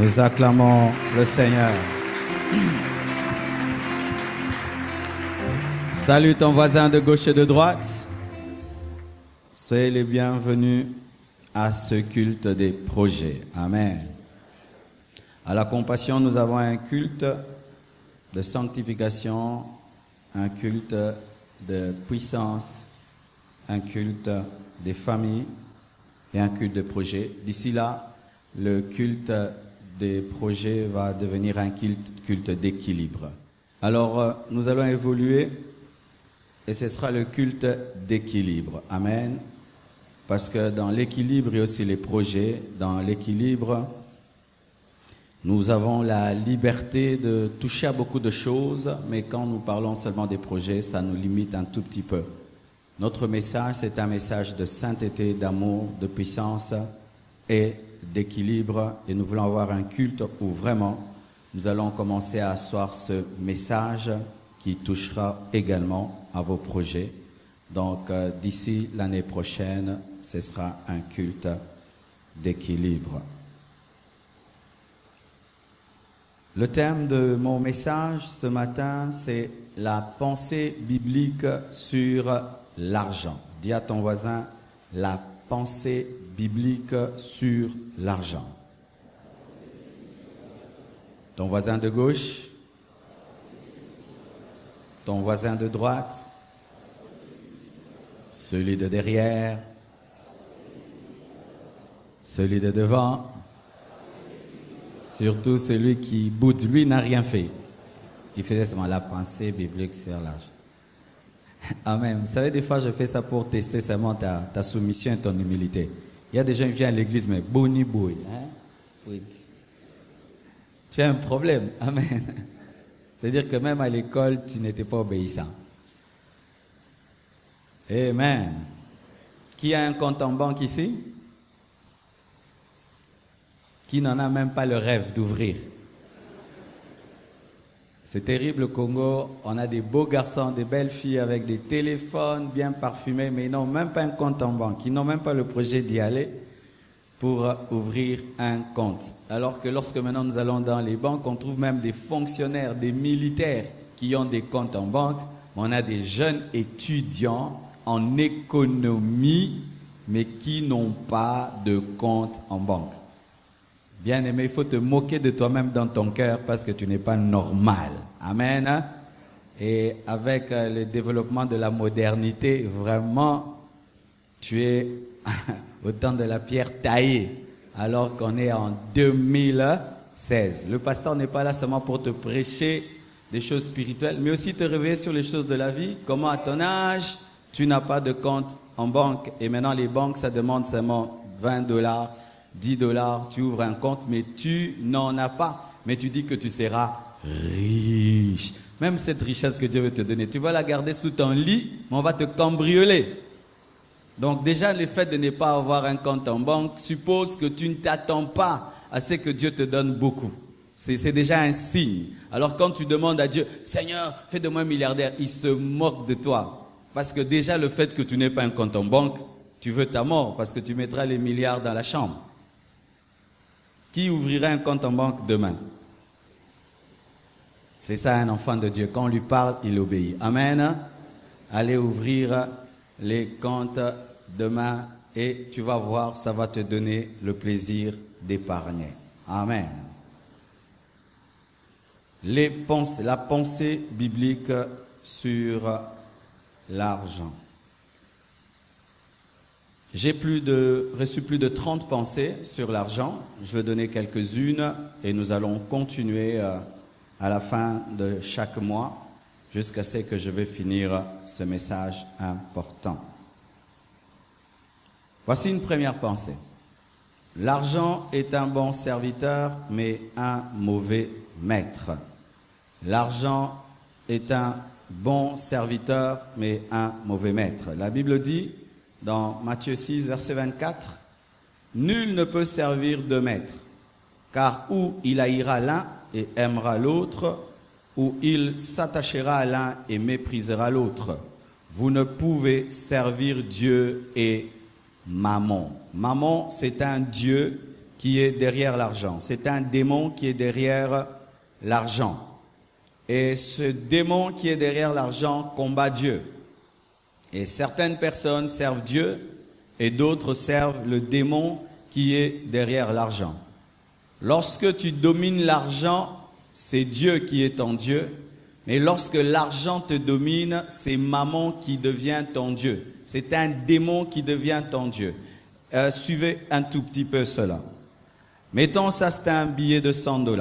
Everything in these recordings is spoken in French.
Nous acclamons le Seigneur. Salut ton voisin de gauche et de droite. Soyez les bienvenus à ce culte des projets. Amen. À la Compassion, nous avons un culte de sanctification, un culte de puissance, un culte des familles et un culte de projet. D'ici là, le culte des projets va devenir un culte d'équilibre. Alors, nous allons évoluer et ce sera le culte d'équilibre. Amen. Parce que dans l'équilibre, il y a aussi les projets. Dans l'équilibre, nous avons la liberté de toucher à beaucoup de choses, mais quand nous parlons seulement des projets, ça nous limite un tout petit peu. Notre message, c'est un message de sainteté, d'amour, de puissance et d'équilibre. Et nous voulons avoir un culte où vraiment nous allons commencer à asseoir ce message qui touchera également à vos projets. Donc d'ici l'année prochaine, ce sera un culte d'équilibre. Le thème de mon message ce matin, c'est la pensée biblique sur l'argent. Dis à ton voisin, la pensée biblique sur l'argent. Ton voisin de gauche, ton voisin de droite, celui de derrière, celui de devant, surtout celui qui boude, lui n'a rien fait. Il faisait seulement la pensée biblique sur l'argent. Amen. Vous savez, des fois, je fais ça pour tester seulement ta soumission et ton humilité. Il y a des gens qui viennent à l'église, mais boni boy. Hein? Oui. Tu as un problème. Amen. C'est-à-dire que même à l'école, tu n'étais pas obéissant. Amen. Qui a un compte en banque ici? Qui n'en a même pas le rêve d'ouvrir? C'est terrible au Congo, on a des beaux garçons, des belles filles avec des téléphones bien parfumés, mais ils n'ont même pas un compte en banque, ils n'ont même pas le projet d'y aller pour ouvrir un compte. Alors que lorsque maintenant nous allons dans les banques, on trouve même des fonctionnaires, des militaires qui ont des comptes en banque, mais on a des jeunes étudiants en économie, mais qui n'ont pas de compte en banque. Bien-aimé, il faut te moquer de toi-même dans ton cœur parce que tu n'es pas normal. Amen. Et avec le développement de la modernité, vraiment, tu es au temps de la pierre taillée, alors qu'on est en 2016. Le pasteur n'est pas là seulement pour te prêcher des choses spirituelles, mais aussi te réveiller sur les choses de la vie. Comment à ton âge, tu n'as pas de compte en banque. Et maintenant, les banques, ça demande seulement $20. $10, tu ouvres un compte, mais tu n'en as pas. Mais tu dis que tu seras riche. Même cette richesse que Dieu veut te donner, tu vas la garder sous ton lit, mais on va te cambrioler. Donc déjà, le fait de ne pas avoir un compte en banque suppose que tu ne t'attends pas à ce que Dieu te donne beaucoup. C'est déjà un signe. Alors quand tu demandes à Dieu, Seigneur, fais de moi un milliardaire, il se moque de toi. Parce que déjà, le fait que tu n'aies pas un compte en banque, tu veux ta mort parce que tu mettras les milliards dans la chambre. Qui ouvrira un compte en banque demain? C'est ça un enfant de Dieu. Quand on lui parle, il obéit. Amen. Allez ouvrir les comptes demain et tu vas voir, ça va te donner le plaisir d'épargner. Amen. La pensée biblique sur l'argent. J'ai reçu plus de 30 pensées sur l'argent. Je vais donner quelques-unes et nous allons continuer à la fin de chaque mois jusqu'à ce que je vais finir ce message important. Voici une première pensée. L'argent est un bon serviteur, mais un mauvais maître. L'argent est un bon serviteur, mais un mauvais maître. La Bible dit, dans Matthieu 6, verset 24, « Nul ne peut servir deux maîtres, car ou il haïra l'un et aimera l'autre, ou il s'attachera à l'un et méprisera l'autre. Vous ne pouvez servir Dieu et Mammon. » Mammon, c'est un dieu qui est derrière l'argent. C'est un démon qui est derrière l'argent. Et ce démon qui est derrière l'argent combat Dieu. Et certaines personnes servent Dieu et d'autres servent le démon qui est derrière l'argent. Lorsque tu domines l'argent, c'est Dieu qui est ton Dieu. Mais lorsque l'argent te domine, c'est maman qui devient ton Dieu. C'est un démon qui devient ton Dieu. Suivez un tout petit peu cela. Mettons ça, c'est un billet de $100.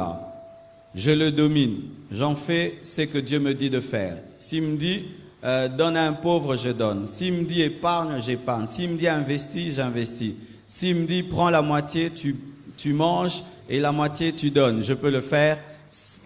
Je le domine. J'en fais ce que Dieu me dit de faire. S'il me dit donne à un pauvre, je donne. S'il me dit épargne, j'épargne. S'il me dit investis, j'investis. S'il me dit prends la moitié, tu manges et la moitié tu donnes. Je peux le faire.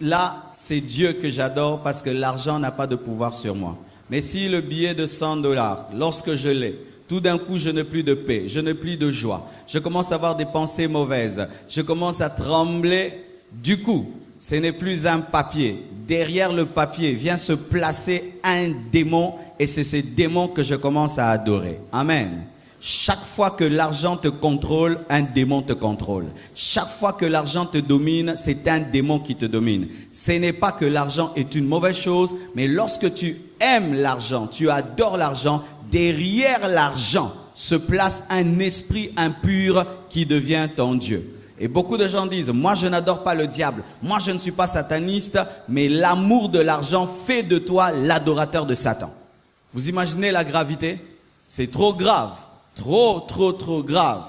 Là, c'est Dieu que j'adore parce que l'argent n'a pas de pouvoir sur moi. Mais si le billet de $100, lorsque je l'ai, tout d'un coup, je n'ai plus de paix, je n'ai plus de joie. Je commence à avoir des pensées mauvaises. Je commence à trembler. Du coup, ce n'est plus un papier. Derrière le papier vient se placer un démon et c'est ce démon que je commence à adorer. Amen. Chaque fois que l'argent te contrôle, un démon te contrôle. Chaque fois que l'argent te domine, c'est un démon qui te domine. Ce n'est pas que l'argent est une mauvaise chose, mais lorsque tu aimes l'argent, tu adores l'argent, derrière l'argent se place un esprit impur qui devient ton Dieu. Et beaucoup de gens disent, moi je n'adore pas le diable, moi je ne suis pas sataniste, mais l'amour de l'argent fait de toi l'adorateur de Satan. Vous imaginez la gravité? C'est trop grave. Trop grave.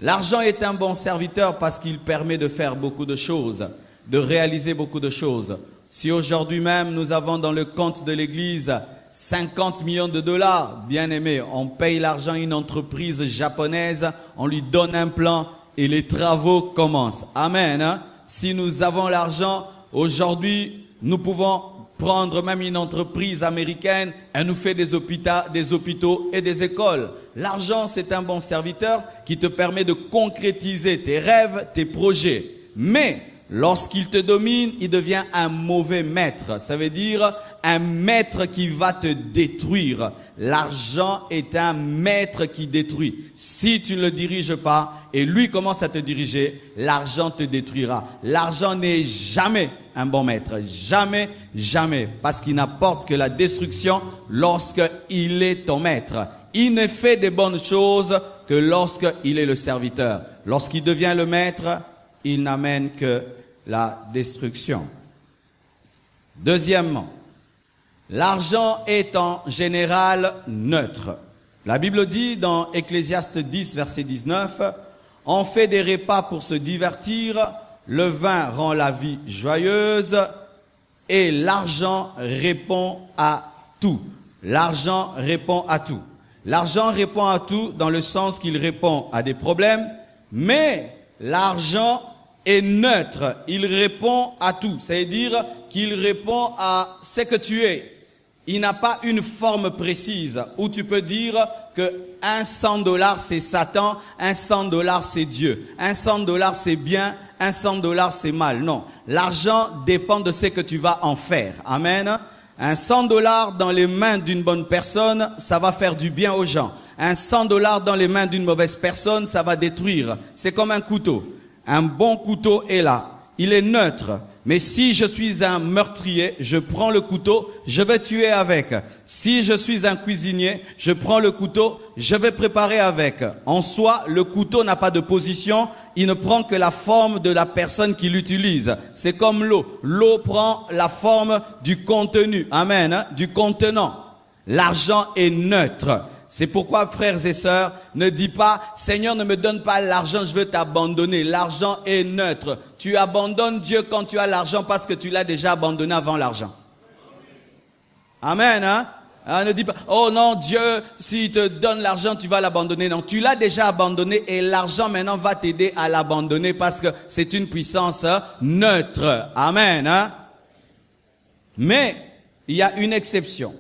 L'argent est un bon serviteur parce qu'il permet de faire beaucoup de choses, de réaliser beaucoup de choses. Si aujourd'hui même nous avons dans le compte de l'église 50 millions de dollars, bien aimé, on paye l'argent à une entreprise japonaise, on lui donne un plan et les travaux commencent. Amen. Hein? Si nous avons l'argent, aujourd'hui, nous pouvons prendre même une entreprise américaine, elle nous fait des hôpitaux et des écoles. L'argent, c'est un bon serviteur qui te permet de concrétiser tes rêves, tes projets. Mais lorsqu'il te domine, il devient un mauvais maître. Ça veut dire un maître qui va te détruire. L'argent est un maître qui détruit. Si tu ne le diriges pas et lui commence à te diriger, l'argent te détruira. L'argent n'est jamais un bon maître. Jamais, jamais. Parce qu'il n'apporte que la destruction lorsqu'il est ton maître. Il ne fait des bonnes choses que lorsqu'il est le serviteur. Lorsqu'il devient le maître, il n'amène que la destruction. Deuxièmement, l'argent est en général neutre. La Bible dit dans Ecclésiaste 10, verset 19, « On fait des repas pour se divertir, le vin rend la vie joyeuse et l'argent répond à tout. » L'argent répond à tout. L'argent répond à tout dans le sens qu'il répond à des problèmes, mais l'argent est neutre. Il répond à tout. C'est-à-dire qu'il répond à ce que tu es. Il n'a pas une forme précise où tu peux dire que un $100 c'est Satan, un $100 c'est Dieu, un $100 c'est bien, un $100 c'est mal. Non, l'argent dépend de ce que tu vas en faire. Amen. Un $100 dans les mains d'une bonne personne, ça va faire du bien aux gens. Un $100 dans les mains d'une mauvaise personne, ça va détruire. C'est comme un couteau. Un bon couteau est là. Il est neutre. Mais si je suis un meurtrier, je prends le couteau, je vais tuer avec. Si je suis un cuisinier, je prends le couteau, je vais préparer avec. En soi, le couteau n'a pas de position, il ne prend que la forme de la personne qui l'utilise. C'est comme l'eau. L'eau prend la forme du contenu. Amen. Hein? Du contenant. L'argent est neutre. C'est pourquoi, frères et sœurs, ne dis pas « Seigneur, ne me donne pas l'argent, je veux t'abandonner ». L'argent est neutre. Tu abandonnes Dieu quand tu as l'argent parce que tu l'as déjà abandonné avant l'argent. Amen. Hein? Ne dis pas « Oh non, Dieu, s'il te donne l'argent, tu vas l'abandonner ». Non, tu l'as déjà abandonné et l'argent maintenant va t'aider à l'abandonner parce que c'est une puissance neutre. Amen. Hein? Mais il y a une exception.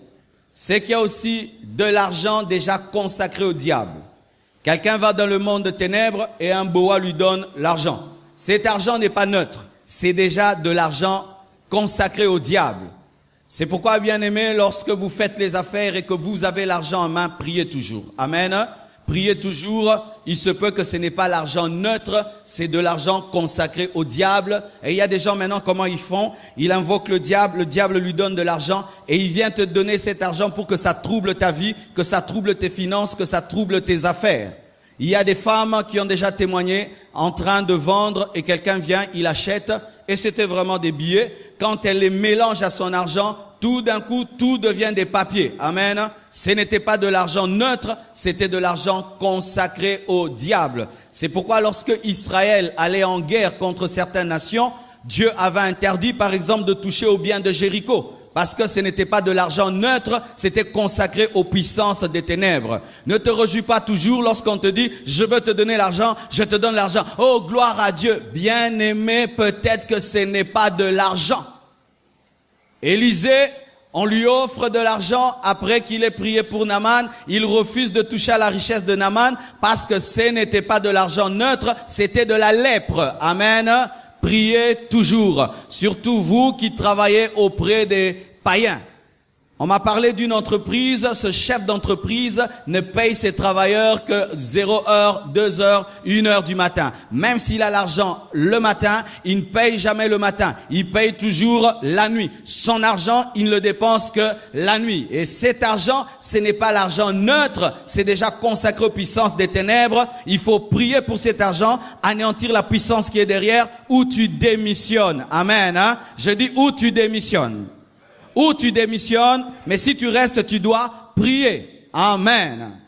C'est qu'il y a aussi de l'argent déjà consacré au diable. Quelqu'un va dans le monde de ténèbres et un boa lui donne l'argent. Cet argent n'est pas neutre. C'est déjà de l'argent consacré au diable. C'est pourquoi, bien aimé, lorsque vous faites les affaires et que vous avez l'argent en main, priez toujours. Amen. priez toujours. Il se peut que ce n'est pas l'argent neutre, c'est de l'argent consacré au diable. Et il y a des gens maintenant, comment ils font? Ils invoquent le diable lui donne de l'argent et il vient te donner cet argent pour que ça trouble ta vie, que ça trouble tes finances, que ça trouble tes affaires. Il y a des femmes qui ont déjà témoigné en train de vendre et quelqu'un vient, il achète et c'était vraiment des billets. Quand elle les mélange à son argent, tout d'un coup, tout devient des papiers. Amen. Ce n'était pas de l'argent neutre, c'était de l'argent consacré au diable. C'est pourquoi lorsque Israël allait en guerre contre certaines nations, Dieu avait interdit par exemple de toucher aux biens de Jéricho. Parce que ce n'était pas de l'argent neutre, c'était consacré aux puissances des ténèbres. Ne te réjouis pas toujours lorsqu'on te dit « Je veux te donner l'argent, je te donne l'argent. » Oh, gloire à Dieu. Bien-aimé, peut-être que ce n'est pas de l'argent. Élisée, on lui offre de l'argent après qu'il ait prié pour Naaman. Il refuse de toucher à la richesse de Naaman parce que ce n'était pas de l'argent neutre, c'était de la lèpre. Amen. Priez toujours, surtout vous qui travaillez auprès des païens. On m'a parlé d'une entreprise, ce chef d'entreprise ne paye ses travailleurs que 0 heure, 2 heures, 1 heure du matin. Même s'il a l'argent le matin, il ne paye jamais le matin. Il paye toujours la nuit. Son argent, il ne le dépense que la nuit. Et cet argent, ce n'est pas l'argent neutre, c'est déjà consacré aux puissances des ténèbres. Il faut prier pour cet argent, anéantir la puissance qui est derrière, ou tu démissionnes. Amen. Hein? Je dis où tu démissionnes. Ou tu démissionnes, mais si tu restes, tu dois prier. Amen.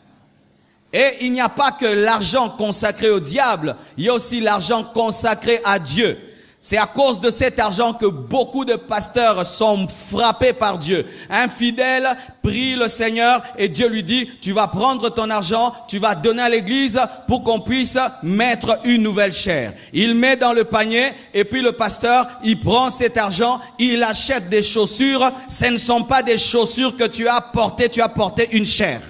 Et il n'y a pas que l'argent consacré au diable, il y a aussi l'argent consacré à Dieu. C'est à cause de cet argent que beaucoup de pasteurs sont frappés par Dieu. Un fidèle prie le Seigneur et Dieu lui dit, tu vas prendre ton argent, tu vas donner à l'église pour qu'on puisse mettre une nouvelle chaire. Il met dans le panier et puis le pasteur, il prend cet argent, il achète des chaussures. Ce ne sont pas des chaussures que tu as portées une chaire.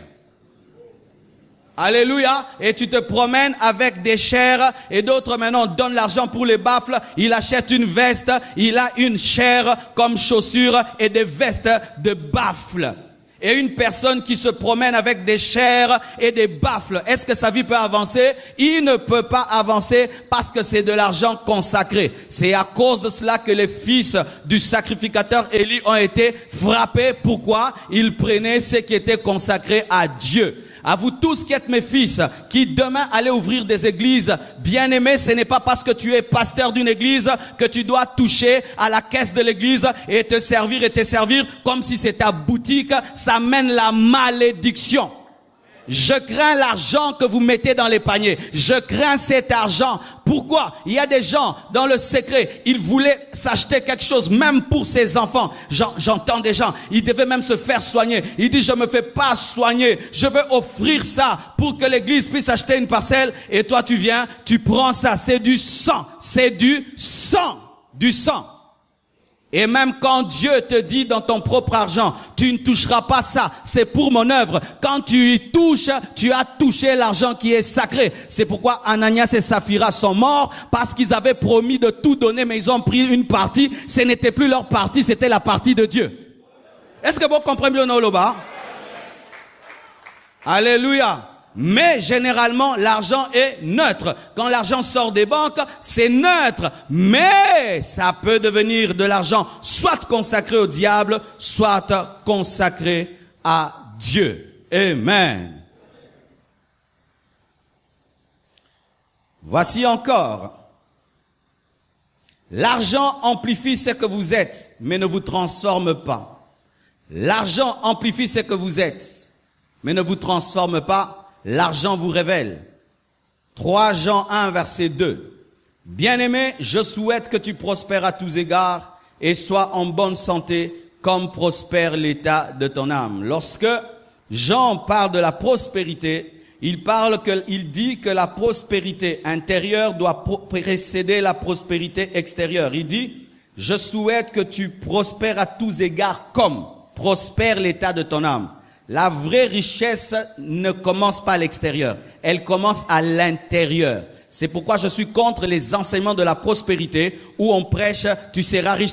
Alléluia. Et tu te promènes avec des chairs et d'autres maintenant donnent l'argent pour les baffles. Il achète une veste, il a une chair comme chaussure et des vestes de baffles. Et une personne qui se promène avec des chairs et des baffles, est-ce que sa vie peut avancer? Il ne peut pas avancer parce que c'est de l'argent consacré. C'est à cause de cela que les fils du sacrificateur Élie ont été frappés. Pourquoi? Ils prenaient ce qui était consacré à Dieu. À vous tous qui êtes mes fils, qui demain allez ouvrir des églises, bien-aimés, ce n'est pas parce que tu es pasteur d'une église que tu dois toucher à la caisse de l'église et te servir comme si c'est ta boutique. Ça mène la malédiction. Je crains l'argent que vous mettez dans les paniers. Je crains cet argent. Pourquoi? Il y a des gens dans le secret, ils voulaient s'acheter quelque chose, même pour ses enfants. J'entends des gens, ils devaient même se faire soigner. Ils disent, je me fais pas soigner. Je veux offrir ça pour que l'église puisse acheter une parcelle. Et toi, tu viens, tu prends ça. C'est du sang. C'est du sang. Du sang. Et même quand Dieu te dit dans ton propre argent, tu ne toucheras pas ça, c'est pour mon œuvre. Quand tu y touches, tu as touché l'argent qui est sacré. C'est pourquoi Ananias et Saphira sont morts, parce qu'ils avaient promis de tout donner, mais ils ont pris une partie. Ce n'était plus leur partie, c'était la partie de Dieu. Est-ce que vous comprenez bien, Noloba? Alléluia. Mais généralement, l'argent est neutre. Quand l'argent sort des banques, c'est neutre. Mais ça peut devenir de l'argent soit consacré au diable, soit consacré à Dieu. Amen. Voici encore. L'argent amplifie ce que vous êtes, mais ne vous transforme pas. L'argent amplifie ce que vous êtes, mais ne vous transforme pas. L'argent vous révèle. 3 Jean 1, verset 2. Bien-aimé, je souhaite que tu prospères à tous égards et sois en bonne santé comme prospère l'état de ton âme. Lorsque Jean parle de la prospérité, il dit que la prospérité intérieure doit précéder la prospérité extérieure. Il dit, je souhaite que tu prospères à tous égards comme prospère l'état de ton âme. La vraie richesse ne commence pas à l'extérieur, elle commence à l'intérieur. C'est pourquoi je suis contre les enseignements de la prospérité où on prêche « tu seras riche »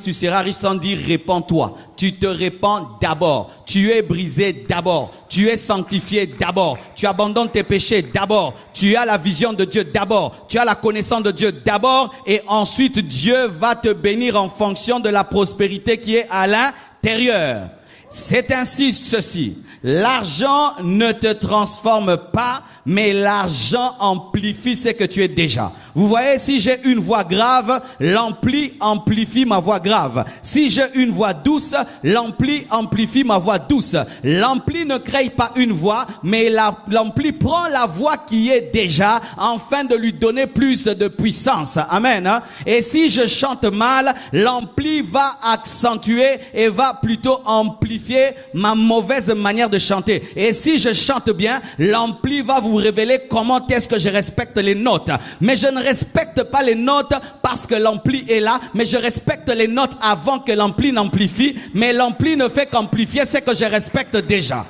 sans dire « répands-toi ». Tu te répands d'abord. Tu es brisé d'abord. Tu es sanctifié d'abord. Tu abandonnes tes péchés d'abord. Tu as la vision de Dieu d'abord. Tu as la connaissance de Dieu d'abord. Et ensuite, Dieu va te bénir en fonction de la prospérité qui est à l'intérieur. C'est ainsi ceci. L'argent ne te transforme pas, mais l'argent amplifie ce que tu es déjà. Vous voyez, si j'ai une voix grave, l'ampli amplifie ma voix grave. Si j'ai une voix douce, l'ampli amplifie ma voix douce. L'ampli ne crée pas une voix, mais l'ampli prend la voix qui est déjà afin de lui donner plus de puissance. Amen. Et si je chante mal, l'ampli va accentuer et va plutôt amplifier ma mauvaise manière de chanter. Et si je chante bien, l'ampli va vous révéler comment est-ce que je respecte les notes. Mais je ne respecte pas les notes parce que l'ampli est là, mais je respecte les notes avant que l'ampli n'amplifie, mais l'ampli ne fait qu'amplifier ce que je respecte déjà.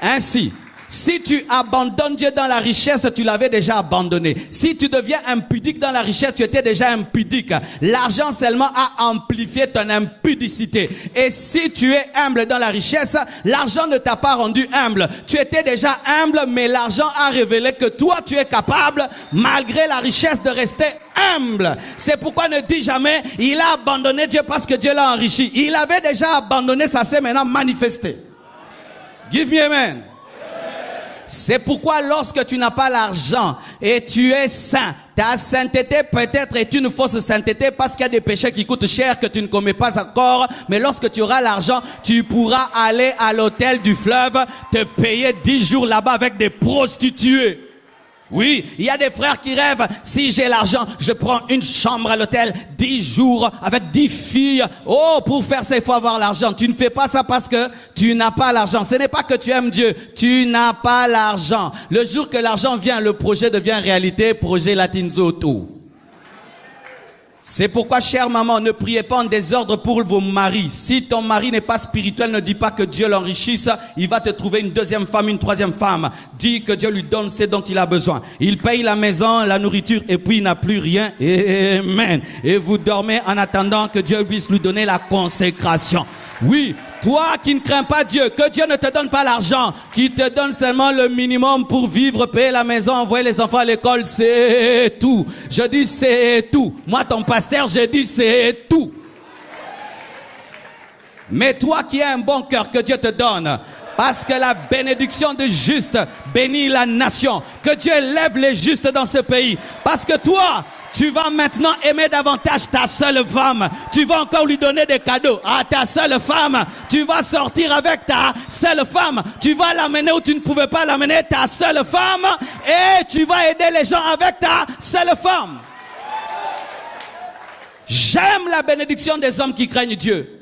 Ainsi, si tu abandonnes Dieu dans la richesse, tu l'avais déjà abandonné. Si tu deviens impudique dans la richesse, tu étais déjà impudique. L'argent seulement a amplifié ton impudicité. Et si tu es humble dans la richesse, l'argent ne t'a pas rendu humble. Tu étais déjà humble, mais l'argent a révélé que toi, tu es capable, malgré la richesse, de rester humble. C'est pourquoi ne dis jamais, il a abandonné Dieu parce que Dieu l'a enrichi. Il avait déjà abandonné, ça s'est maintenant manifesté. Give me amen. C'est pourquoi lorsque tu n'as pas l'argent et tu es saint, ta sainteté peut-être est une fausse sainteté parce qu'il y a des péchés qui coûtent cher que tu ne commets pas encore. Mais lorsque tu auras l'argent, tu pourras aller à l'hôtel du fleuve, te payer 10 jours là-bas avec des prostituées. Oui, il y a des frères qui rêvent, si j'ai l'argent, je prends une chambre à l'hôtel, 10 jours avec 10 filles. Oh, pour faire ça, il faut avoir l'argent. Tu ne fais pas ça parce que tu n'as pas l'argent. Ce n'est pas que tu aimes Dieu, tu n'as pas l'argent. Le jour que l'argent vient, le projet devient réalité, projet Latinzo tout. C'est pourquoi, chère maman, ne priez pas en désordre pour vos maris. Si ton mari n'est pas spirituel, ne dis pas que Dieu l'enrichisse. Il va te trouver une deuxième femme, une troisième femme. Dis que Dieu lui donne ce dont il a besoin. Il paye la maison, la nourriture, et puis il n'a plus rien. Amen. Et vous dormez en attendant que Dieu puisse lui donner la consécration. Oui, toi qui ne crains pas Dieu, que Dieu ne te donne pas l'argent, qui te donne seulement le minimum pour vivre, payer la maison, envoyer les enfants à l'école, c'est tout. Je dis c'est tout. Moi, ton pasteur, je dis c'est tout. Mais toi qui as un bon cœur, que Dieu te donne, parce que la bénédiction des justes bénit la nation. Que Dieu lève les justes dans ce pays. Parce que toi, tu vas maintenant aimer davantage ta seule femme. Tu vas encore lui donner des cadeaux à ta seule femme. Tu vas sortir avec ta seule femme. Tu vas l'amener où tu ne pouvais pas l'amener, ta seule femme. Et tu vas aider les gens avec ta seule femme. J'aime la bénédiction des hommes qui craignent Dieu.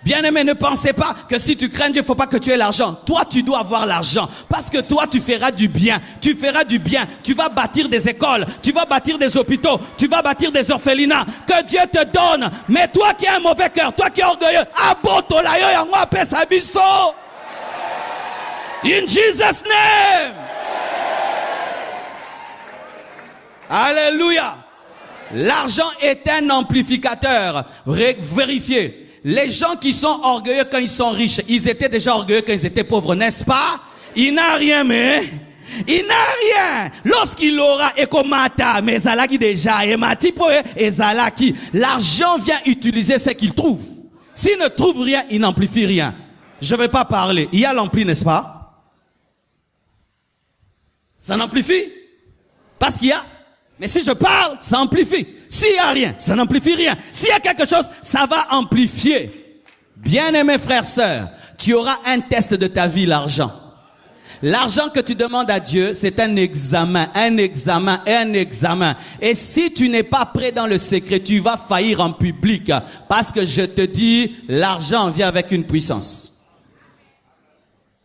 Bien-aimé, ne pensez pas que si tu crains Dieu, il ne faut pas que tu aies l'argent. Toi, tu dois avoir l'argent. Parce que toi, tu feras du bien. Tu feras du bien. Tu vas bâtir des écoles. Tu vas bâtir des hôpitaux. Tu vas bâtir des orphelinats. Que Dieu te donne. Mais toi qui as un mauvais cœur, toi qui es orgueilleux, abotolayo yango apesa biso. In Jesus' name. Alléluia. L'argent est un amplificateur. Vérifiez. Les gens qui sont orgueilleux quand ils sont riches, ils étaient déjà orgueilleux quand ils étaient pauvres, n'est-ce pas? Il n'a rien, mais il n'a rien. Lorsqu'il aura Ekomata, mais Zalaki déjà, et Matipo et Zalaki, l'argent vient utiliser ce qu'il trouve. S'il ne trouve rien, il n'amplifie rien. Je ne vais pas parler. Il y a l'ampli, n'est-ce pas? Ça n'amplifie? Parce qu'il y a. Mais si je parle, ça amplifie. S'il n'y a rien, ça n'amplifie rien. S'il y a quelque chose, ça va amplifier. Bien-aimés frères, sœurs, tu auras un test de ta vie, l'argent. L'argent que tu demandes à Dieu, c'est un examen, un examen et un examen. Et si tu n'es pas prêt dans le secret, tu vas faillir en public. Parce que je te dis, l'argent vient avec une puissance.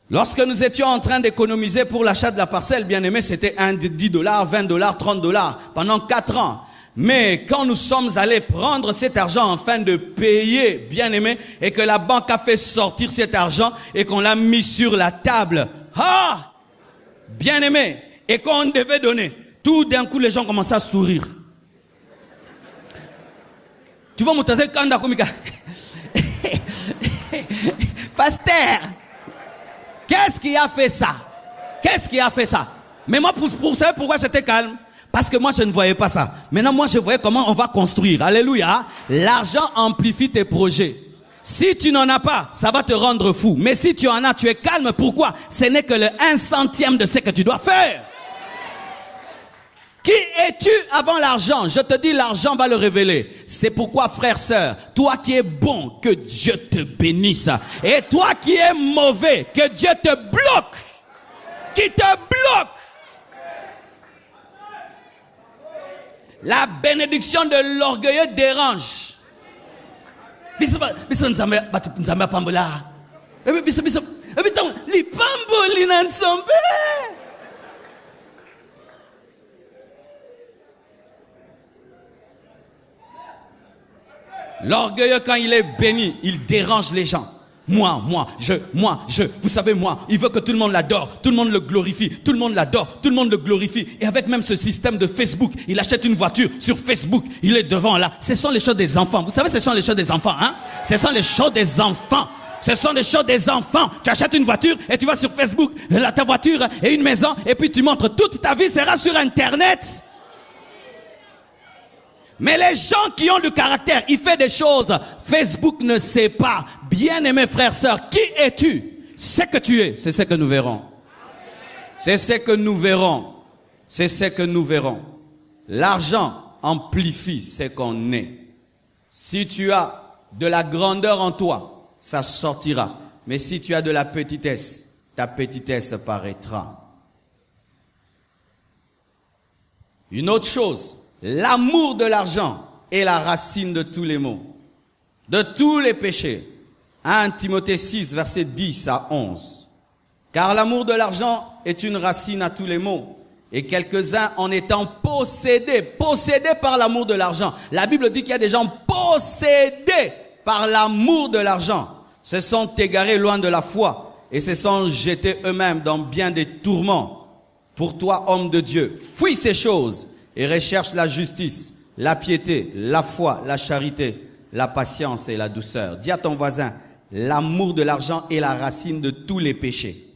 Lorsque nous étions en train d'économiser pour l'achat de la parcelle, bien aimé, c'était $10, $20, $30 pendant 4 ans. Mais quand nous sommes allés prendre cet argent afin de payer, bien aimé, et que la banque a fait sortir cet argent et qu'on l'a mis sur la table, bien aimé, et qu'on devait donner, Tout d'un coup, les gens commencent à sourire. Tu vois, Moutaze Kanda Komika. Pasteur, qu'est-ce qui a fait ça? Qu'est-ce qui a fait ça? Mais moi, pour savoir pourquoi j'étais calme, parce que moi, je ne voyais pas ça. Maintenant, moi, je voyais comment on va construire. Alléluia. L'argent amplifie tes projets. Si tu n'en as pas, ça va te rendre fou. Mais si tu en as, tu es calme. Pourquoi? Ce n'est que le 1/100 de ce que tu dois faire. Qui es-tu avant l'argent? Je te dis, l'argent va le révéler. C'est pourquoi, frère, sœur, toi qui es bon, que Dieu te bénisse. Et toi qui es mauvais, que Dieu te bloque. Qui te bloque. La bénédiction de l'orgueilleux dérange. L'orgueilleux, quand il est béni, il dérange les gens. Moi, vous savez, moi, il veut que tout le monde l'adore, tout le monde le glorifie, tout le monde l'adore, tout le monde le glorifie. Et avec même ce système de Facebook, il achète une voiture sur Facebook, il est devant là. Ce sont les choses des enfants. Vous savez, ce sont les choses des enfants, hein? Ce sont les choses des enfants. Ce sont les choses des enfants. Tu achètes une voiture et tu vas sur Facebook, ta voiture et une maison, et puis tu montres toute ta vie sera sur Internet. Mais les gens qui ont du caractère, ils font des choses. Facebook ne sait pas. Bien-aimés frères, sœurs, qui es-tu? Ce que tu es, c'est ce que nous verrons. C'est ce que nous verrons. C'est ce que nous verrons. L'argent amplifie ce qu'on est. Si tu as de la grandeur en toi, ça sortira. Mais si tu as de la petitesse, ta petitesse paraîtra. Une autre chose. L'amour de l'argent est la racine de tous les maux, de tous les péchés. 1 Timothée 6, versets 10 à 11. Car l'amour de l'argent est une racine à tous les maux. Et quelques-uns en étant possédés par l'amour de l'argent. La Bible dit qu'il y a des gens possédés par l'amour de l'argent. Se sont égarés loin de la foi et se sont jetés eux-mêmes dans bien des tourments. Pour toi, homme de Dieu, fuis ces choses. Et recherche la justice, la piété, la foi, la charité, la patience et la douceur. Dis à ton voisin, l'amour de l'argent est la racine de tous les péchés.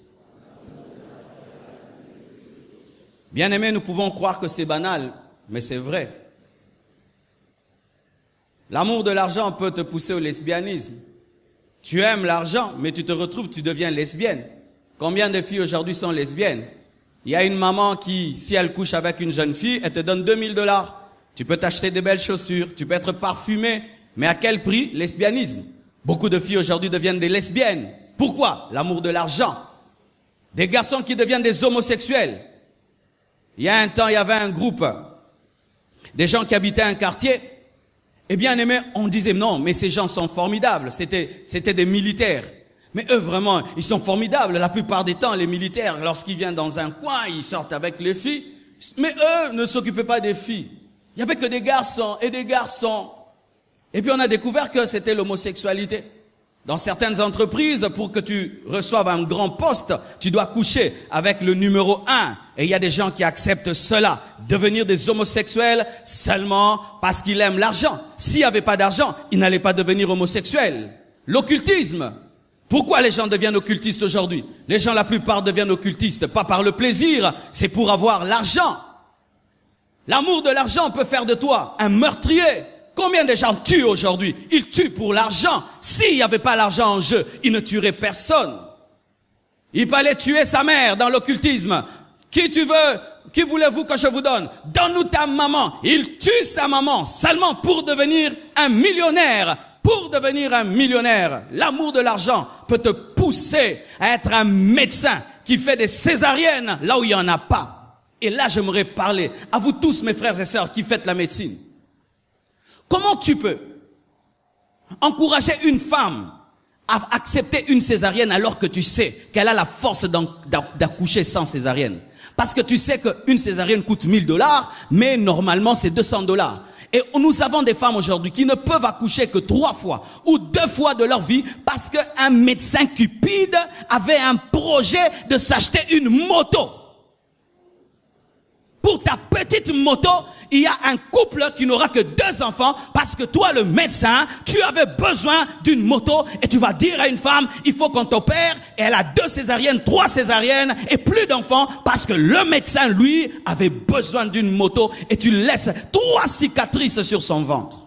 Bien-aimés, nous pouvons croire que c'est banal, mais c'est vrai. L'amour de l'argent peut te pousser au lesbianisme. Tu aimes l'argent, mais tu te retrouves, tu deviens lesbienne. Combien de filles aujourd'hui sont lesbiennes? Il y a une maman qui, si elle couche avec une jeune fille, elle te donne 2000 $. Tu peux t'acheter des belles chaussures, tu peux être parfumé, mais à quel prix? Lesbianisme. Beaucoup de filles aujourd'hui deviennent des lesbiennes. Pourquoi? L'amour de l'argent. Des garçons qui deviennent des homosexuels. Il y a un temps, il y avait un groupe, des gens qui habitaient un quartier. Et bien aimé, on disait non, mais ces gens sont formidables. C'était des militaires. Mais eux, vraiment, ils sont formidables. La plupart des temps, les militaires, lorsqu'ils viennent dans un coin, ils sortent avec les filles. Mais eux ne s'occupaient pas des filles. Il n'y avait que des garçons et des garçons. Et puis on a découvert que c'était l'homosexualité. Dans certaines entreprises, pour que tu reçoives un grand poste, tu dois coucher avec le numéro 1. Et il y a des gens qui acceptent cela, devenir des homosexuels seulement parce qu'ils aiment l'argent. S'il n'y avait pas d'argent, ils n'allaient pas devenir homosexuels. L'occultisme. Pourquoi les gens deviennent occultistes aujourd'hui? Les gens, la plupart, deviennent occultistes, pas par le plaisir, c'est pour avoir l'argent. L'amour de l'argent peut faire de toi un meurtrier. Combien de gens tuent aujourd'hui? Ils tuent pour l'argent. S'il n'y avait pas l'argent en jeu, ils ne tueraient personne. Il fallait tuer sa mère dans l'occultisme. Qui tu veux? Qui voulez-vous que je vous donne? Donne-nous ta maman. Il tue sa maman seulement pour devenir un millionnaire. Pour devenir un millionnaire, l'amour de l'argent peut te pousser à être un médecin qui fait des césariennes là où il n'y en a pas. Et là, j'aimerais parler à vous tous, mes frères et sœurs, qui faites la médecine. Comment tu peux encourager une femme à accepter une césarienne alors que tu sais qu'elle a la force d'accoucher sans césarienne? Parce que tu sais qu'une césarienne coûte 1000 $, mais normalement c'est 200 $. Et nous avons des femmes aujourd'hui qui ne peuvent accoucher que 3 fois ou 2 fois de leur vie parce qu'un médecin cupide avait un projet de s'acheter une moto. pour ta petite moto, il y a un couple qui n'aura que 2 enfants parce que toi, le médecin, tu avais besoin d'une moto et tu vas dire à une femme, il faut qu'on t'opère et elle a 2 césariennes, 3 césariennes et plus d'enfants parce que le médecin, lui, avait besoin d'une moto et tu laisses 3 cicatrices sur son ventre.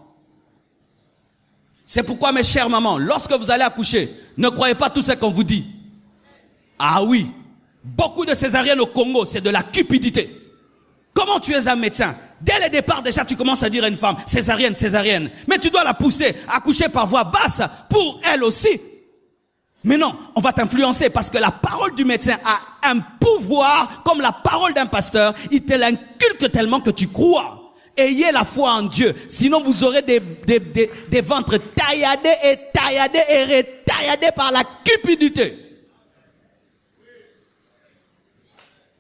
C'est pourquoi, mes chères mamans, lorsque vous allez accoucher, ne croyez pas tout ce qu'on vous dit. Ah oui, beaucoup de césariennes au Congo, c'est de la cupidité. Comment tu es un médecin? Dès le départ, déjà, tu commences à dire à une femme, césarienne, césarienne. Mais tu dois la pousser à coucher par voie basse pour elle aussi. Mais non, on va t'influencer parce que la parole du médecin a un pouvoir comme la parole d'un pasteur. Il te l'inculque tellement que tu crois. Ayez la foi en Dieu. Sinon, vous aurez des ventres tailladés et retailladés par la cupidité.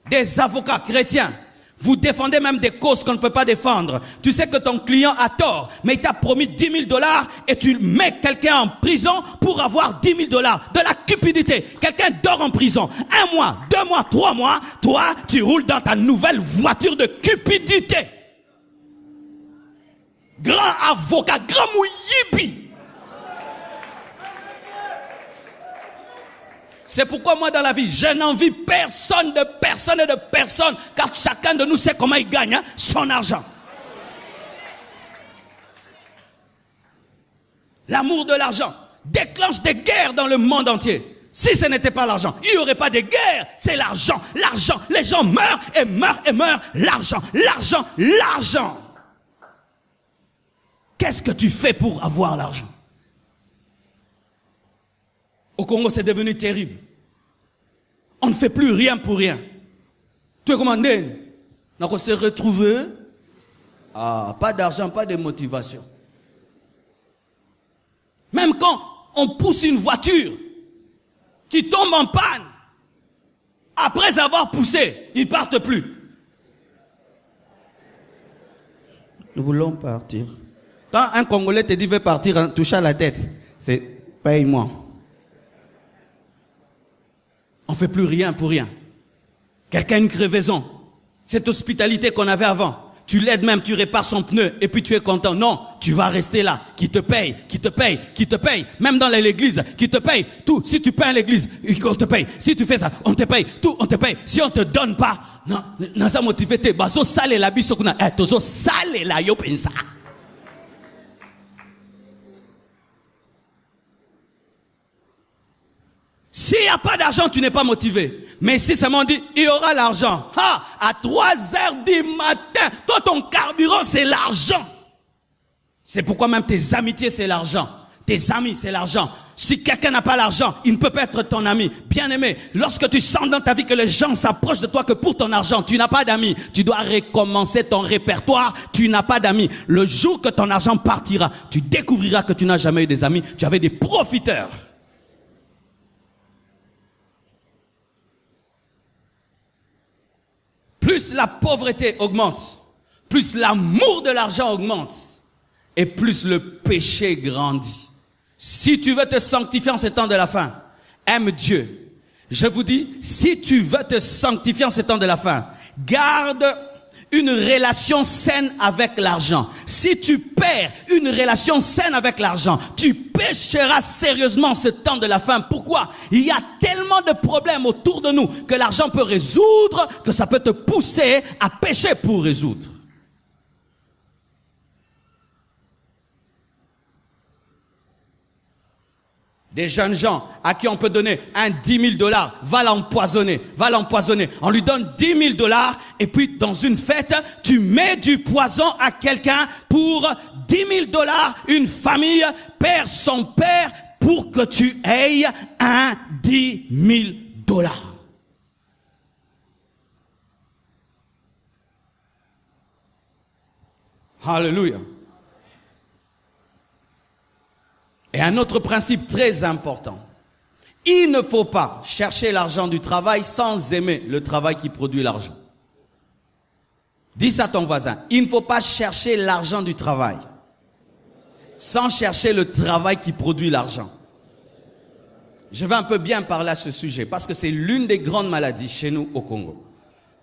Des avocats chrétiens. Vous défendez même des causes qu'on ne peut pas défendre. Tu sais que ton client a tort, mais il t'a promis 10 000 $ et tu mets quelqu'un en prison pour avoir 10 000 $. De la cupidité. Quelqu'un dort en prison. 1 mois, 2 mois, 3 mois. Toi, tu roules dans ta nouvelle voiture de cupidité. Grand avocat, grand mouyibi. C'est pourquoi moi dans la vie, je n'envie personne et de personne, car chacun de nous sait comment il gagne son argent. L'amour de l'argent déclenche des guerres dans le monde entier. Si ce n'était pas l'argent, il n'y aurait pas de guerre. C'est l'argent, l'argent. Les gens meurent et meurent et meurent. L'argent, l'argent, l'argent. Qu'est-ce que tu fais pour avoir l'argent? Au Congo, c'est devenu terrible. On ne fait plus rien pour rien. Tu es commandé. Donc on s'est retrouvé. Ah, pas d'argent, pas de motivation. Même quand on pousse une voiture qui tombe en panne, après avoir poussé, ils ne partent plus. Nous voulons partir. Quand un Congolais te dit veut partir en touchant la tête, c'est paye-moi. On ne fait plus rien pour rien. Quelqu'un a une crevaison. Cette hospitalité qu'on avait avant. Tu l'aides même, tu répares son pneu et puis tu es content. Non, tu vas rester là. Qui te paye, qui te paye, qui te paye. Même dans l'église, qui te paye. Tout, si tu payes à l'église, on te paye. Si tu fais ça, on te paye. Tout, on te paye. Si on te donne pas, non, ça motive te. Bazo sale la biso kuna. Tozo sale la yo pensa. S'il n'y a pas d'argent, tu n'es pas motivé. Mais si seulement on dit, il y aura l'argent. À 3h du matin, toi ton carburant c'est l'argent. C'est pourquoi même tes amitiés c'est l'argent. Tes amis c'est l'argent. Si quelqu'un n'a pas l'argent, il ne peut pas être ton ami. Bien aimé, lorsque tu sens dans ta vie que les gens s'approchent de toi que pour ton argent, tu n'as pas d'amis. Tu dois recommencer ton répertoire, tu n'as pas d'amis. Le jour que ton argent partira, tu découvriras que tu n'as jamais eu des amis, tu avais des profiteurs. Plus la pauvreté augmente, plus l'amour de l'argent augmente, et plus le péché grandit. Si tu veux te sanctifier en ce temps de la fin, aime Dieu. Je vous dis, si tu veux te sanctifier en ce temps de la fin, garde une relation saine avec l'argent. Si tu perds une relation saine avec l'argent, tu pécheras sérieusement en ce temps de la fin. Pourquoi? Il y a tellement de problèmes autour de nous que l'argent peut résoudre, que ça peut te pousser à pécher pour résoudre. Des jeunes gens à qui on peut donner 10 000 $, va l'empoisonner. On lui donne 10 000 $ et puis dans une fête, tu mets du poison à quelqu'un pour 10 000 $. Une famille perd son père pour que tu aies 10 000 $. Alléluia. Et un autre principe très important. Il ne faut pas chercher l'argent du travail sans aimer le travail qui produit l'argent. Dis ça à ton voisin. Il ne faut pas chercher l'argent du travail sans chercher le travail qui produit l'argent. Je vais un peu bien parler à ce sujet parce que c'est l'une des grandes maladies chez nous au Congo.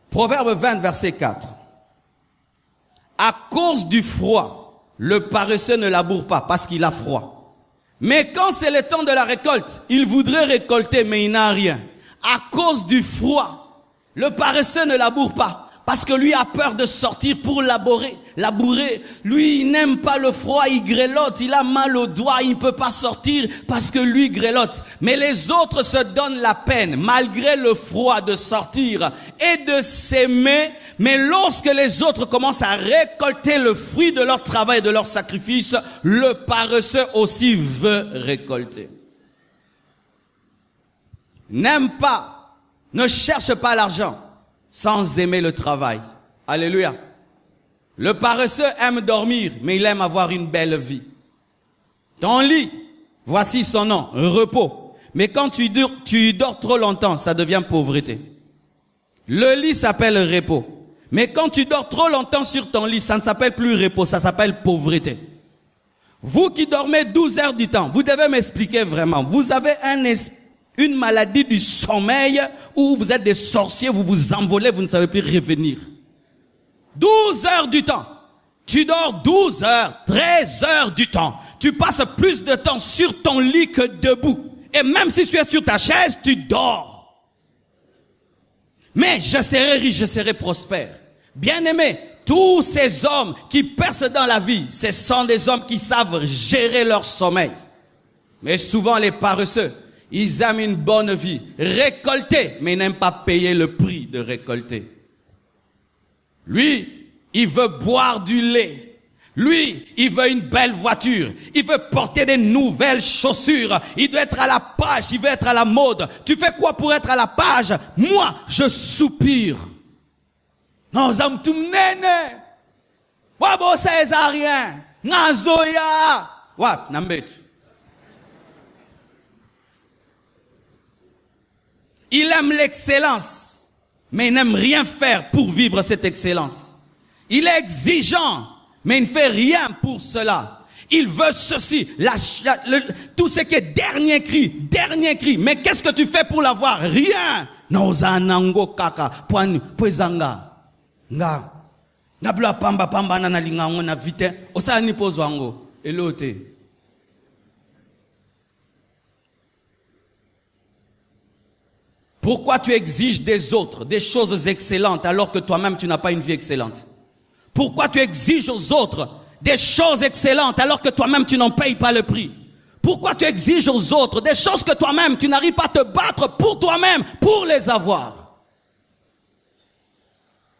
Proverbe 20, verset 4. À cause du froid, le paresseux ne laboure pas parce qu'il a froid. Mais quand c'est le temps de la récolte, il voudrait récolter mais il n'a rien. À cause du froid, le paresseux ne laboure pas. Parce que lui a peur de sortir pour labourer. Lui, il n'aime pas le froid, il grelotte, il a mal au doigt, il ne peut pas sortir parce que lui grelotte. Mais les autres se donnent la peine, malgré le froid, de sortir et de s'aimer. Mais lorsque les autres commencent à récolter le fruit de leur travail et de leur sacrifice, le paresseux aussi veut récolter. N'aime pas, ne cherche pas l'argent sans aimer le travail. Alléluia. Le paresseux aime dormir, mais il aime avoir une belle vie. Ton lit, voici son nom, repos. Mais quand tu dors trop longtemps, ça devient pauvreté. Le lit s'appelle repos. Mais quand tu dors trop longtemps sur ton lit, ça ne s'appelle plus repos, ça s'appelle pauvreté. Vous qui dormez 12 heures du temps, vous devez m'expliquer vraiment. Vous avez une maladie du sommeil où vous êtes des sorciers, vous vous envolez, vous ne savez plus revenir. 12 heures du temps. Tu dors 12 heures, 13 heures du temps. Tu passes plus de temps sur ton lit que debout. Et même si tu es sur ta chaise, tu dors. Mais je serai riche, je serai prospère. Bien-aimé, tous ces hommes qui percent dans la vie, ce sont des hommes qui savent gérer leur sommeil. Mais souvent les paresseux, ils aiment une bonne vie, récolter, mais ils n'aiment pas payer le prix de récolter. Lui, il veut boire du lait. Lui, il veut une belle voiture. Il veut porter des nouvelles chaussures. Il doit être à la page, il veut être à la mode. Tu fais quoi pour être à la page? Moi, je soupire. Non, ça me tourne. Wabo césarien. Nazoya. Wa, nambet. Il aime l'excellence, mais il n'aime rien faire pour vivre cette excellence. Il est exigeant, mais il ne fait rien pour cela. Il veut ceci, tout ce qui est dernier cri. Mais qu'est-ce que tu fais pour l'avoir? Rien. Nozanango kaka, poezanga. Nga. Nabla pamba na linga ngona vite. Osa ni pozwango. Elote. Pourquoi tu exiges des autres des choses excellentes alors que toi-même tu n'as pas une vie excellente? Pourquoi tu exiges aux autres des choses excellentes alors que toi-même tu n'en payes pas le prix? Pourquoi tu exiges aux autres des choses que toi-même tu n'arrives pas à te battre pour toi-même pour les avoir?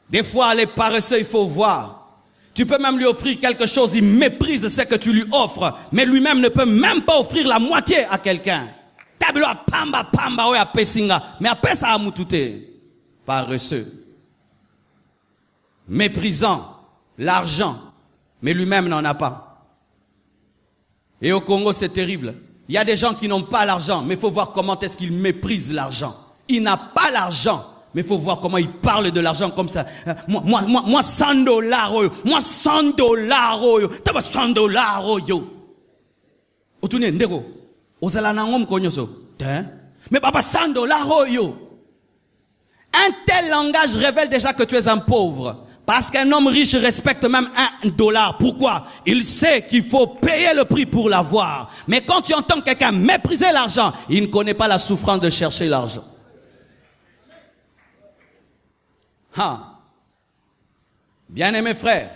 Des fois les paresseux, il faut voir. Tu peux même lui offrir quelque chose, il méprise ce que tu lui offres, mais lui-même ne peut même pas offrir la moitié à quelqu'un. Mais après ça a moutouté. Paresseux. Méprisant l'argent, mais lui-même n'en a pas. Et au Congo, c'est terrible. Il y a des gens qui n'ont pas l'argent, mais il faut voir comment est-ce qu'ils méprisent l'argent. Il n'a pas l'argent, mais il faut voir comment il parle de l'argent comme ça. Moi, $100, moi, $100, t'as pas $100, yo. Otune, ndego. Mais papa $100 yo. Un tel langage révèle déjà que tu es un pauvre. Parce qu'un homme riche respecte même $1. Pourquoi? Il sait qu'il faut payer le prix pour l'avoir. Mais quand tu entends quelqu'un mépriser l'argent, il ne connaît pas la souffrance de chercher l'argent. Bien-aimés frères,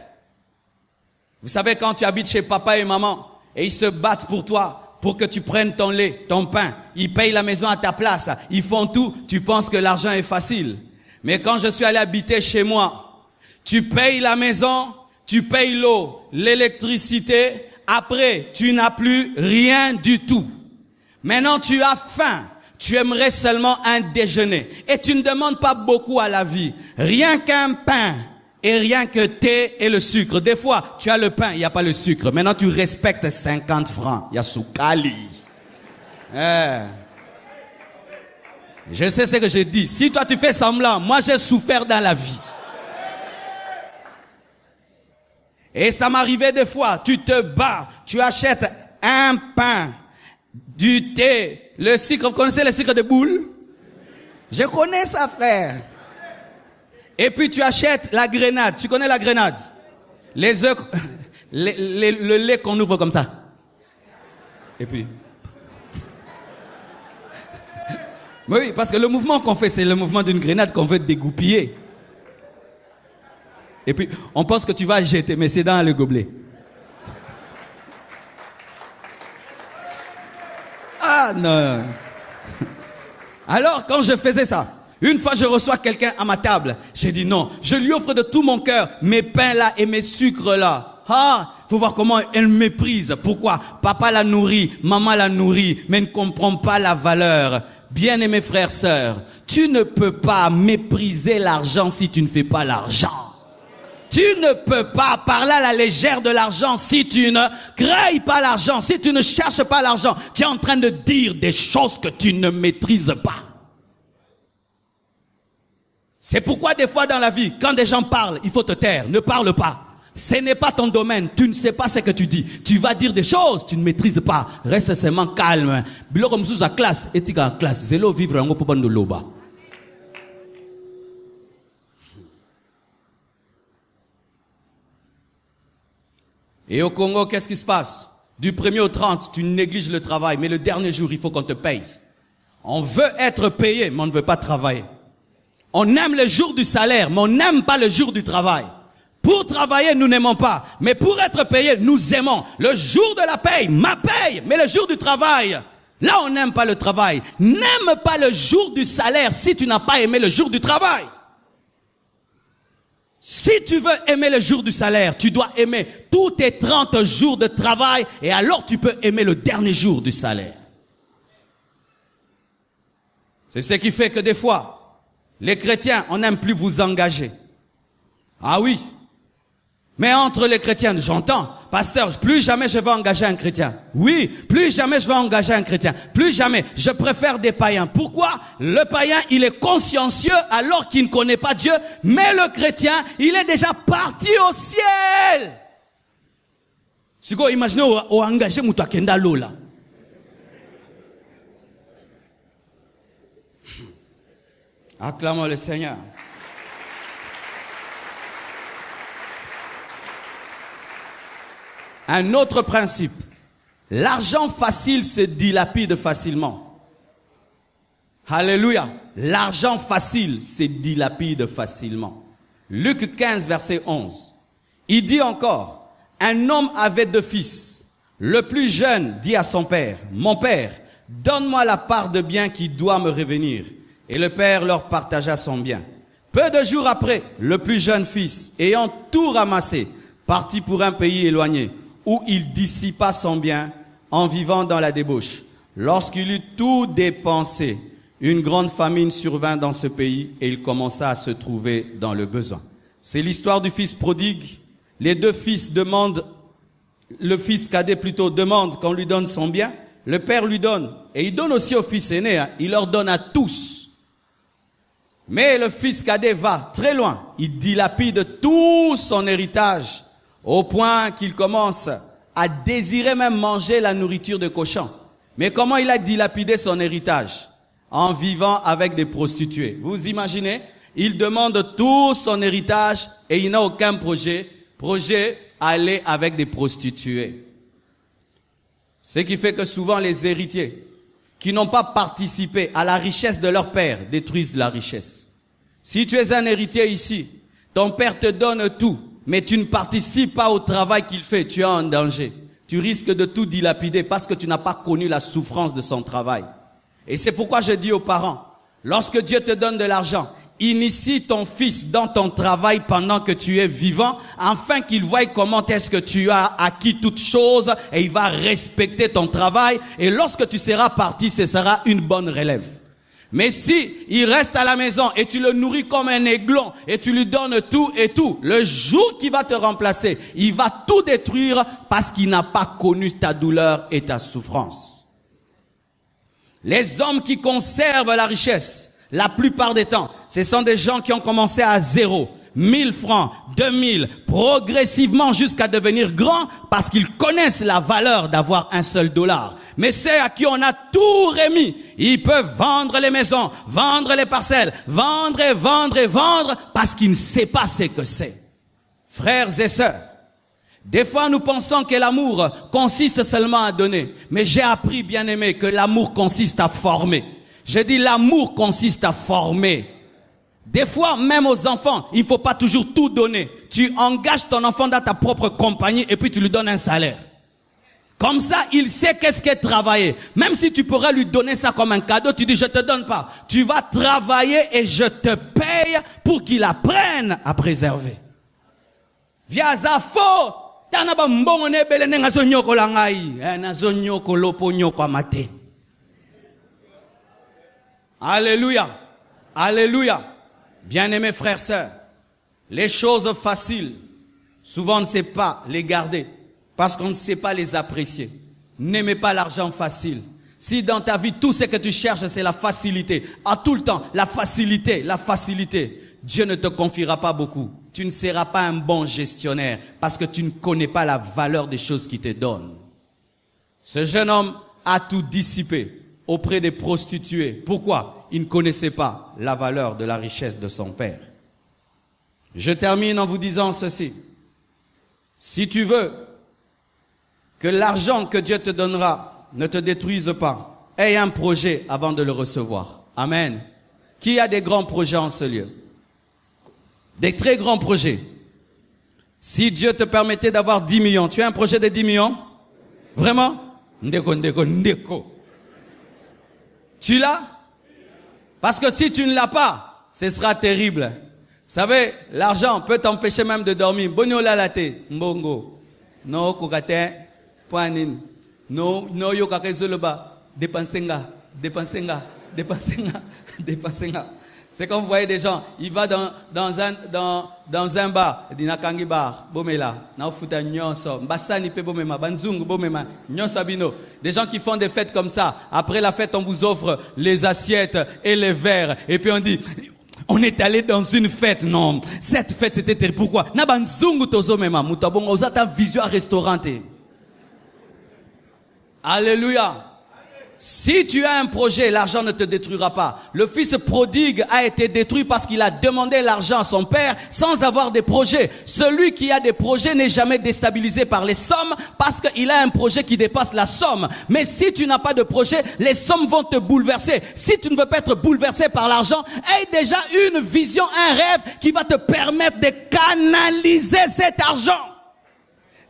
vous savez quand tu habites chez papa et maman et ils se battent pour toi, pour que tu prennes ton lait, ton pain. Ils payent la maison à ta place. Ils font tout. Tu penses que l'argent est facile. Mais quand je suis allé habiter chez moi, tu payes la maison, tu payes l'eau, l'électricité. Après, tu n'as plus rien du tout. Maintenant, tu as faim. Tu aimerais seulement un déjeuner. Et tu ne demandes pas beaucoup à la vie. Rien qu'un pain. Et rien que thé et le sucre. Des fois, tu as le pain, il n'y a pas le sucre. Maintenant, tu respectes 50 francs. Il y a soukali. Je sais ce que je dis. Si toi, tu fais semblant, moi, j'ai souffert dans la vie. Et ça m'arrivait des fois. Tu te bats. Tu achètes un pain, du thé, le sucre. Vous connaissez le sucre de boule? Je connais ça, frère. Et puis tu achètes la grenade. Tu connais la grenade? les œufs, le lait qu'on ouvre comme ça. Et puis... Oui, parce que le mouvement qu'on fait, c'est le mouvement d'une grenade qu'on veut dégoupiller. Et puis, on pense que tu vas jeter, mais c'est dans le gobelet. Ah non. Alors, quand je faisais ça, une fois je reçois quelqu'un à ma table, j'ai dit non, je lui offre de tout mon cœur mes pains là et mes sucres là. Ah, faut voir comment elle méprise. Pourquoi? Papa l'a nourri, maman l'a nourri, mais ne comprend pas la valeur. Bien-aimés frères, sœurs, tu ne peux pas mépriser l'argent si tu ne fais pas l'argent. Tu ne peux pas parler à la légère de l'argent si tu ne crées pas l'argent, si tu ne cherches pas l'argent. Tu es en train de dire des choses que tu ne maîtrises pas. C'est pourquoi des fois dans la vie, quand des gens parlent, il faut te taire, ne parle pas. Ce n'est pas ton domaine, tu ne sais pas ce que tu dis. Tu vas dire des choses, tu ne maîtrises pas. Reste seulement calme. Biloko msusu à classe, etika classe, zelo vivre en gopo bando loba. Et au Congo, qu'est-ce qui se passe? Du 1er au 30, tu négliges le travail, mais le dernier jour, il faut qu'on te paye. On veut être payé, mais on ne veut pas travailler. On aime le jour du salaire, mais on n'aime pas le jour du travail. Pour travailler, nous n'aimons pas. Mais pour être payé, nous aimons. Le jour de la paye, ma paye. Mais le jour du travail, là, on n'aime pas le travail. N'aime pas le jour du salaire si tu n'as pas aimé le jour du travail. Si tu veux aimer le jour du salaire, tu dois aimer tous tes 30 jours de travail et alors tu peux aimer le dernier jour du salaire. C'est ce qui fait que des fois, les chrétiens, on n'aime plus vous engager. Ah oui. Mais entre les chrétiens, j'entends, pasteur, plus jamais je vais engager un chrétien. Oui, plus jamais je vais engager un chrétien. Plus jamais. Je préfère des païens. Pourquoi? Le païen, il est consciencieux alors qu'il ne connaît pas Dieu. Mais le chrétien, il est déjà parti au ciel. Si vous imaginez au engagé mouta kenda lola. Acclamons le Seigneur. Un autre principe. L'argent facile se dilapide facilement. Alléluia. L'argent facile se dilapide facilement. Luc 15, verset 11. Il dit encore, un homme avait 2 fils. Le plus jeune dit à son père, mon père, donne-moi la part de bien qui doit me revenir. Et le père leur partagea son bien. Peu de jours après, le plus jeune fils, ayant tout ramassé, partit pour un pays éloigné, où il dissipa son bien en vivant dans la débauche. Lorsqu'il eut tout dépensé, une grande famine survint dans ce pays et il commença à se trouver dans le besoin. C'est l'histoire du fils prodigue. Les 2 fils demandent, le fils cadet plutôt demande qu'on lui donne son bien. Le père lui donne et il donne aussi au fils aîné, il leur donne à tous. Mais le fils cadet va très loin, il dilapide tout son héritage. Au point qu'il commence à désirer même manger la nourriture de cochon. Mais comment il a dilapidé son héritage? En vivant avec des prostituées. Vous imaginez? Il demande tout son héritage et il n'a aucun projet. Projet, aller avec des prostituées. Ce qui fait que souvent les héritiers qui n'ont pas participé à la richesse de leur père détruisent la richesse. Si tu es un héritier ici, ton père te donne tout. Mais tu ne participes pas au travail qu'il fait, tu es en danger. Tu risques de tout dilapider parce que tu n'as pas connu la souffrance de son travail. Et c'est pourquoi je dis aux parents, lorsque Dieu te donne de l'argent, initie ton fils dans ton travail pendant que tu es vivant, afin qu'il voie comment est-ce que tu as acquis toutes choses et il va respecter ton travail. Et lorsque tu seras parti, ce sera une bonne relève. Mais si il reste à la maison et tu le nourris comme un aiglon et tu lui donnes tout et tout, le jour qu'il va te remplacer, il va tout détruire parce qu'il n'a pas connu ta douleur et ta souffrance. Les hommes qui conservent la richesse, la plupart des temps, ce sont des gens qui ont commencé à 0. 1000 francs, 2000, progressivement jusqu'à devenir grands parce qu'ils connaissent la valeur d'avoir un seul dollar. Mais ceux à qui on a tout remis, ils peuvent vendre les maisons, vendre les parcelles, vendre et vendre et vendre parce qu'ils ne savent pas ce que c'est. Frères et sœurs, Des fois, nous pensons que l'amour consiste seulement à donner. Mais j'ai appris, bien aimé, que l'amour consiste à former. J'ai dit l'amour consiste à former. Des fois, même aux enfants, il ne faut pas toujours tout donner. Tu engages ton enfant dans ta propre compagnie et puis tu lui donnes un salaire. Comme ça, il sait qu'est-ce qu'est travailler. Même si tu pourrais lui donner ça comme un cadeau, tu dis je te donne pas. Tu vas travailler et je te paye pour qu'il apprenne à préserver. Via ça faux. Alléluia. Alléluia. Bien-aimés frères, sœurs, les choses faciles, souvent on ne sait pas les garder parce qu'on ne sait pas les apprécier. N'aimez pas l'argent facile. Si dans ta vie, tout ce que tu cherches, c'est la facilité, à tout le temps, la facilité, Dieu ne te confiera pas beaucoup. Tu ne seras pas un bon gestionnaire parce que tu ne connais pas la valeur des choses qu'il te donne. Ce jeune homme a tout dissipé auprès des prostituées. Pourquoi? Il ne connaissait pas la valeur de la richesse de son père. Je termine en vous disant ceci. Si tu veux que l'argent que Dieu te donnera ne te détruise pas, aie un projet avant de le recevoir. Amen. Qui a des grands projets en ce lieu? Des très grands projets. Si Dieu te permettait d'avoir 10 millions, tu as un projet de 10 millions? Vraiment? Ndeko. Tu l'as? Parce que si tu ne l'as pas, ce sera terrible. Vous savez, l'argent peut t'empêcher même de dormir. Bonio lalate, mbongo. No kokate, poanin. No yokake zoloba. Dépensenga. C'est comme vous voyez des gens, il va dans un bar, il dit nakangi bar, bomela, na futa nyonso, mbasani pe bomema, banzungu bomema, nyonso abino. Des gens qui font des fêtes comme ça. Après la fête, on vous offre les assiettes et les verres. Et puis on dit, on est allé dans une fête. Non, cette fête c'était terrible. Pourquoi? Na banzungu tozo mema, mutabonga osata vision à restaurante. Alléluia. Si tu as un projet, l'argent ne te détruira pas. Le fils prodigue a été détruit parce qu'il a demandé l'argent à son père sans avoir des projets. Celui qui a des projets n'est jamais déstabilisé par les sommes parce qu'il a un projet qui dépasse la somme. Mais si tu n'as pas de projet, les sommes vont te bouleverser. Si tu ne veux pas être bouleversé par l'argent, aie déjà une vision, un rêve qui va te permettre de canaliser cet argent.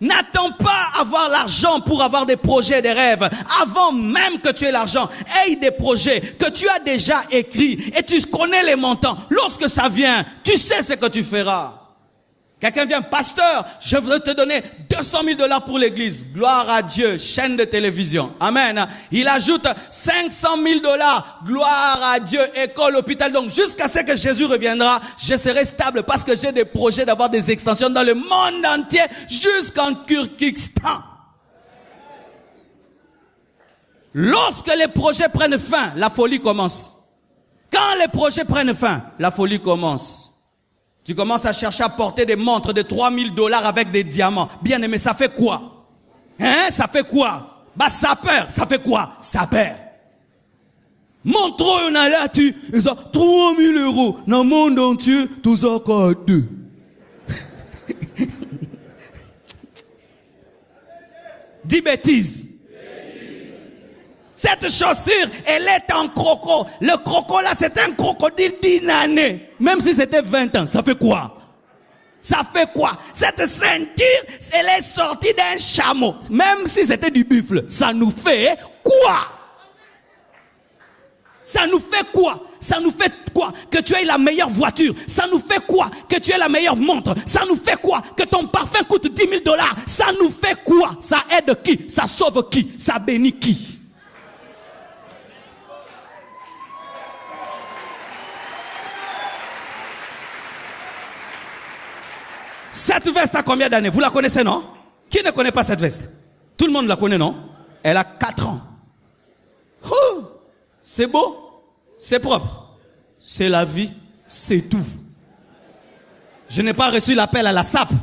N'attends pas avoir l'argent pour avoir des projets, des rêves. Avant même que tu aies l'argent, aie des projets que tu as déjà écrits et tu connais les montants. Lorsque ça vient, tu sais ce que tu feras. Quelqu'un vient, pasteur, je voudrais te donner 200 000 $ pour l'église. Gloire à Dieu, chaîne de télévision. Amen. Il ajoute 500 000 $. Gloire à Dieu, école, hôpital. Donc, jusqu'à ce que Jésus reviendra, je serai stable parce que j'ai des projets d'avoir des extensions dans le monde entier jusqu'en Kyrgyzstan. Lorsque les projets prennent fin, la folie commence. Quand les projets prennent fin, la folie commence. Tu commences à chercher à porter des montres de 3 000 $ avec des diamants. Bien aimé, ça fait quoi? Hein? Ça fait quoi? Bah, ça perd. Ça fait quoi? Ça perd. Montre on a là, tu, ils ont 3 000 €. Dans le monde entier, tout ça encore 2. Dis bêtises. Cette chaussure, elle est en croco. Le croco là, c'est un crocodile d'une année. Même si c'était 20 ans, ça fait quoi? Ça fait quoi? Cette ceinture, elle est sortie d'un chameau. Même si c'était du buffle, ça nous fait quoi? Ça nous fait quoi? Ça nous fait quoi? Que tu aies la meilleure voiture. Ça nous fait quoi? Que tu aies la meilleure montre. Ça nous fait quoi? Que ton parfum coûte 10 000 $. Ça nous fait quoi? Ça aide qui? Ça sauve qui? Ça bénit qui? Cette veste a combien d'années? Vous la connaissez, non? Qui ne connaît pas cette veste? Tout le monde la connaît, non? Elle a 4 ans. Oh, c'est beau, c'est propre. C'est la vie, c'est tout. Je n'ai pas reçu l'appel à la sape.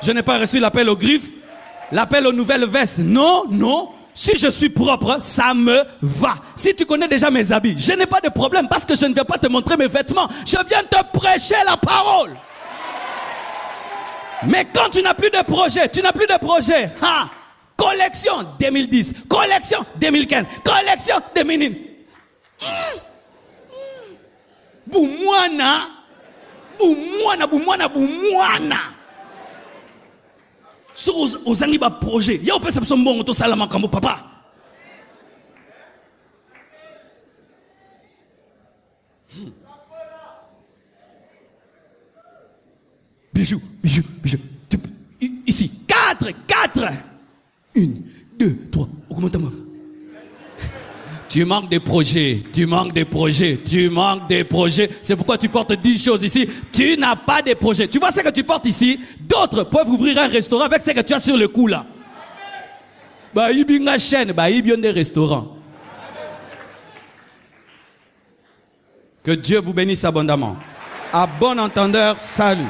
Je n'ai pas reçu l'appel aux griffes, l'appel aux nouvelles vestes. Non, non. Si je suis propre, ça me va. Si tu connais déjà mes habits, je n'ai pas de problème parce que je ne vais pas te montrer mes vêtements. Je viens te prêcher la parole. Mais quand tu n'as plus de projet, ha, collection 2010, collection 2015, collection 2000. Boumouana. So aux angiba projet, ya opesa biso mbongo to sala makambo papa. Bijou. Ici, 4. 1, 2, 3. Augmente-moi. Tu manques des projets. C'est pourquoi tu portes 10 choses ici. Tu n'as pas de projets. Tu vois ce que tu portes ici? D'autres peuvent ouvrir un restaurant avec ce que tu as sur le cou là. Bah, il y a une chaîne, bah, il y a des restaurants. Que Dieu vous bénisse abondamment. À bon entendeur, salut.